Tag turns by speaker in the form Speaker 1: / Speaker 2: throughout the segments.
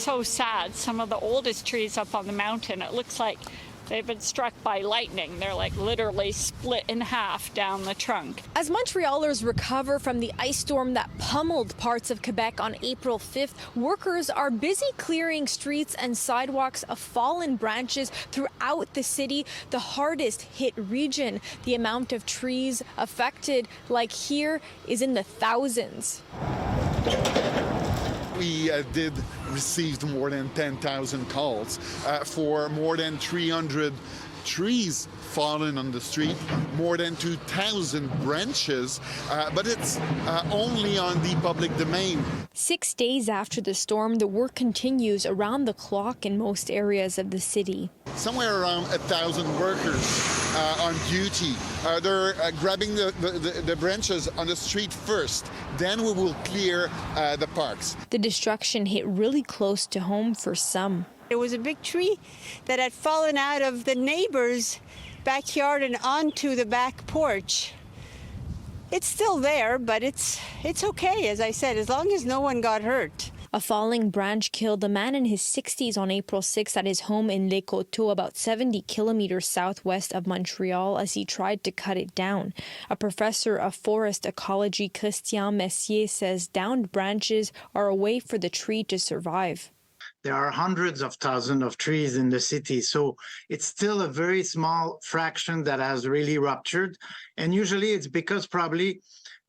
Speaker 1: so sad. Some of the oldest trees up on the mountain, it looks like they've been struck by lightning. They're like literally split in half down the trunk.
Speaker 2: As Montrealers recover from the ice storm that pummeled parts of Quebec on April 5th, workers are busy clearing streets and sidewalks of fallen branches throughout the city, the hardest hit region. The amount of trees affected, like here, is in the thousands.
Speaker 3: We did receive more than 10,000 calls for more than 300 trees fallen on the street, more than 2,000 branches, but it's only on the public domain.
Speaker 2: 6 days after the storm, the work continues around the clock in most areas of the city.
Speaker 3: Somewhere around 1,000 workers on duty. They're grabbing the branches on the street first. Then we will clear the parks.
Speaker 2: The destruction hit really close to home for some.
Speaker 4: It was a big tree that had fallen out of the neighbor's backyard and onto the back porch. It's still there, but it's okay, as I said, as long as no one got hurt.
Speaker 2: A falling branch killed a man in his 60s on April 6 at his home in Les Coteaux, about 70 kilometers southwest of Montreal, as he tried to cut it down. A professor of forest ecology, Christian Messier, says downed branches are a way for the tree to survive.
Speaker 5: There are hundreds of thousands of trees in the city, so it's still a very small fraction that has really ruptured. And usually it's because probably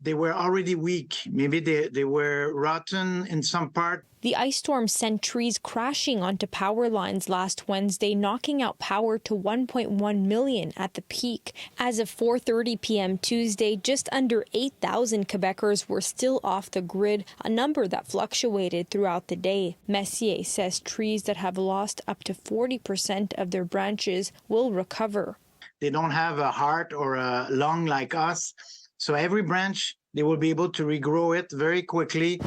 Speaker 5: they were already weak. Maybe they were rotten in some part.
Speaker 2: The ice storm sent trees crashing onto power lines last Wednesday, knocking out power to 1.1 million at the peak. As of 4:30 p.m. Tuesday, just under 8,000 Quebecers were still off the grid, a number that fluctuated throughout the day. Messier says trees that have lost up to 40% of their branches will recover.
Speaker 5: They don't have a heart or a lung like us, so every branch, they will be able to regrow it very quickly.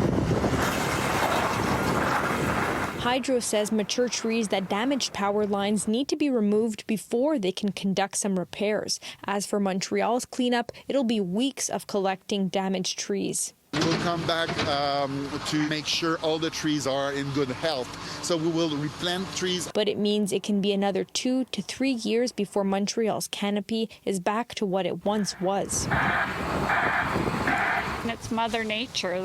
Speaker 2: Hydro says mature trees that damaged power lines need to be removed before they can conduct some repairs. As for Montreal's cleanup, it'll be weeks of collecting damaged trees.
Speaker 3: We will come back to make sure all the trees are in good health. So we will replant trees.
Speaker 2: But it means it can be another 2 to 3 years before Montreal's canopy is back to what it once was.
Speaker 1: And it's Mother Nature.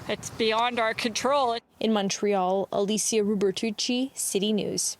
Speaker 1: It's beyond our control.
Speaker 2: In Montreal, Alyssia Rubertucci, City News.